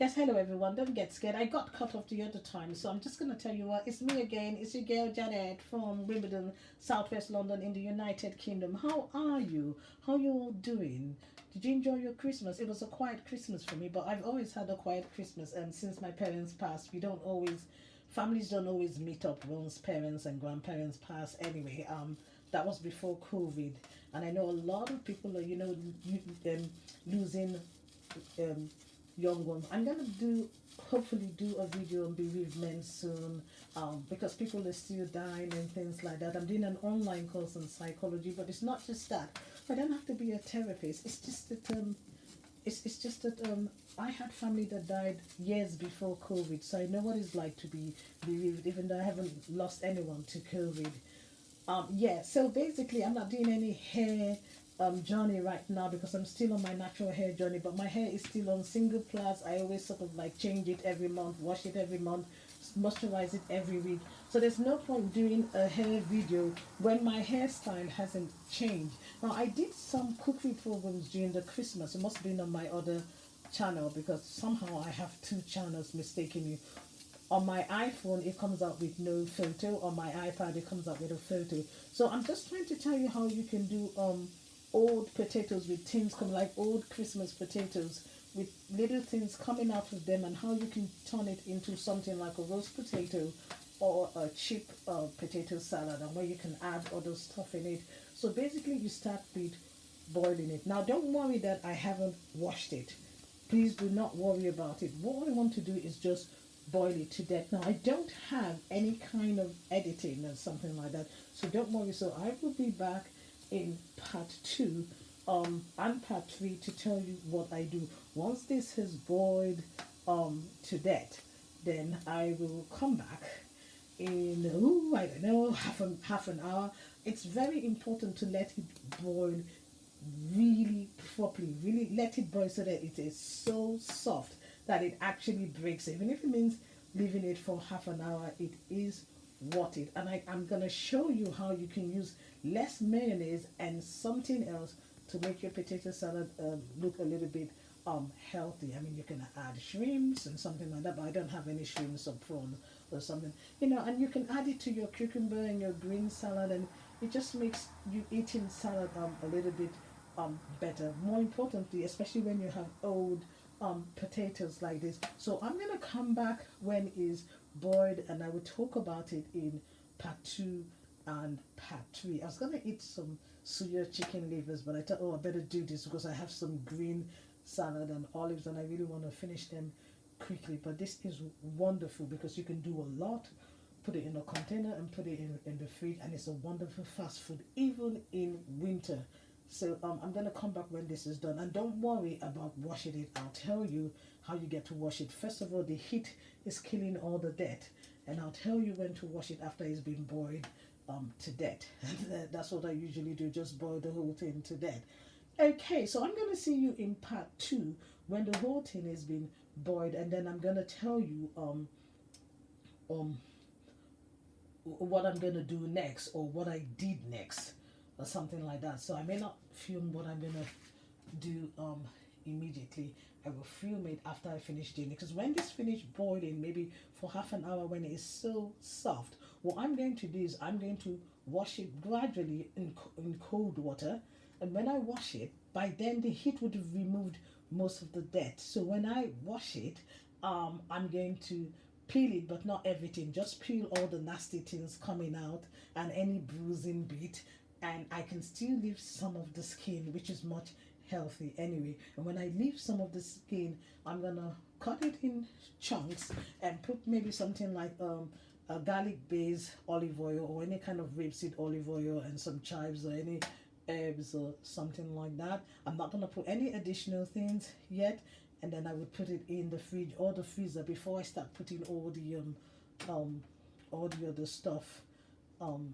Yes, hello everyone. Don't get scared. I got cut off the other time, so I'm just gonna tell you what. It's me again. It's your girl Janet from Wimbledon, Southwest London, in the United Kingdom. How are you? How you all doing? Did you enjoy your Christmas? It was a quiet Christmas for me, but I've always had a quiet Christmas, and since my parents passed, we don't always, families don't always meet up once parents and grandparents pass. Anyway, that was before COVID, and I know a lot of people are, losing um, young ones. I'm gonna hopefully do a video on bereavement soon, because people are still dying and things like that. I'm doing an online course on psychology, but it's not just that. I don't have to be a therapist. It's just that I had family that died years before COVID, so I know what it's like to be bereaved, even though I haven't lost anyone to COVID. Yeah, so basically, I'm not doing any hair journey right now because I'm still on my natural hair journey, but my hair is still on single plus. I always sort of like change it every month, wash it every month, moisturize it every week. So there's no point doing a hair video when my hairstyle hasn't changed. Now, I did some cookery programs during the Christmas. It must have been on my other channel because somehow I have two channels mistakenly. On my iPhone it comes out with no photo, on my iPad it comes out with a photo. So I'm just trying to tell you how you can do old potatoes with things come like old Christmas potatoes with little things coming out of them, and how you can turn it into something like a roast potato or a cheap potato salad, and where you can add other stuff in it. So basically you start with boiling it. Now don't worry that I haven't washed it. Please do not worry about it. What I want to do is just boil it to death. Now I don't have any kind of editing or something like that, so don't worry. So I will be back in part two and part three to tell you what I do. Once this has boiled to death, then I will come back in I don't know, half an hour. It's very important to let it boil really properly. Really let it boil so that it is so soft that it actually breaks. Even if it means leaving it for half an hour, it is worth it. And I'm gonna show you how you can use less mayonnaise and something else to make your potato salad look a little bit healthy. I mean, you can add shrimps and something like that, but I don't have any shrimps or prawns or something, and you can add it to your cucumber and your green salad, and it just makes you eating salad a little bit better. More importantly, especially when you have old potatoes like this. So I'm gonna come back when it's boiled, and I will talk about it in part two and part three. I was gonna eat some suya chicken livers, but I thought, oh, I better do this because I have some green salad and olives, and I really want to finish them quickly. But this is wonderful because you can do a lot. Put it in a container and put it in the fridge, and it's a wonderful fast food even in winter. So I'm gonna come back when this is done, and don't worry about washing it. I'll tell you how you get to wash it. First of all, the heat is killing all the dirt, and I'll tell you when to wash it after it's been boiled to death. That's what I usually do, just boil the whole thing to death. Okay, so I'm gonna see you in part two when the whole thing has been boiled, and then I'm gonna tell you um what I'm gonna do next, or what I did next, or something like that. So I may not film what I'm gonna do immediately. I will film it after I finish doing it. Because when this finish boiling, maybe for half an hour, when it is so soft, what I'm going to do is I'm going to wash it gradually in cold water. And when I wash it, by then the heat would have removed most of the dirt. So when I wash it, I'm going to peel it, but not everything. Just peel all the nasty things coming out and any bruising bit, and I can still leave some of the skin, which is much healthy anyway. And when I leave some of the skin, I'm gonna cut it in chunks and put maybe something like a garlic based olive oil, or any kind of rapeseed olive oil, and some chives or any herbs or something like that. I'm not gonna put any additional things yet, and then I would put it in the fridge or the freezer before I start putting um all the other stuff um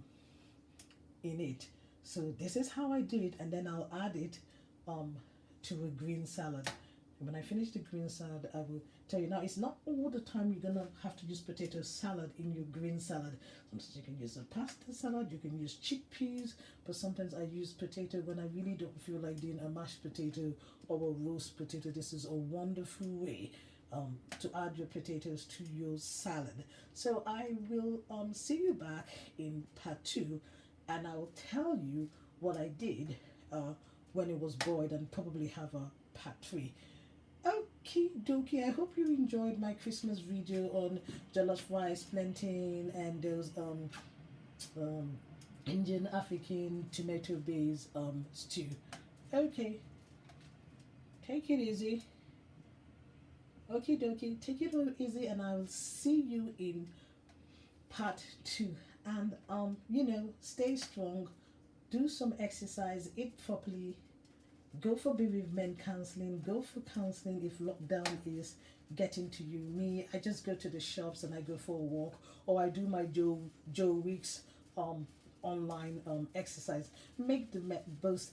in it. So this is how I do it, and then I'll add it um, to a green salad. And when I finish the green salad, I will tell you. Now, it's not all the time you're gonna have to use potato salad in your green salad. Sometimes you can use a pasta salad, you can use chickpeas, but sometimes I use potato when I really don't feel like doing a mashed potato or a roast potato. This is a wonderful way to add your potatoes to your salad. So I will see you back in part two, and I'll tell you what I did uh, when it was boiled, and probably have a part three. Okay, dokie. I hope you enjoyed my Christmas video on jollof rice, plantain, and those um, Indian African tomato based stew. Okay, take it easy. Okay, dokie. Take it all easy, and I will see you in part two. And stay strong. Do some exercise. Eat properly. Go for bereavement counseling. Go for counseling if lockdown is getting to you. Me, I just go to the shops and I go for a walk, or I do my Joe Weeks um online exercise. Make the best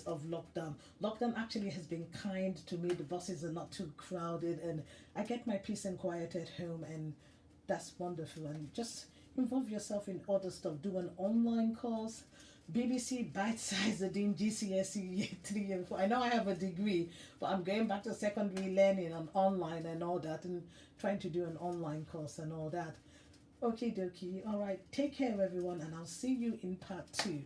of lockdown. Lockdown actually has been kind to me. The buses are not too crowded, and I get my peace and quiet at home, and that's wonderful. And just involve yourself in other stuff. Do an online course. BBC bite size in GCSE year 3 and 4. I know I have a degree, but I'm going back to secondary learning and online and all that, and trying to do an online course and all that. Okay, dokie. All right. Take care, everyone, and I'll see you in part two.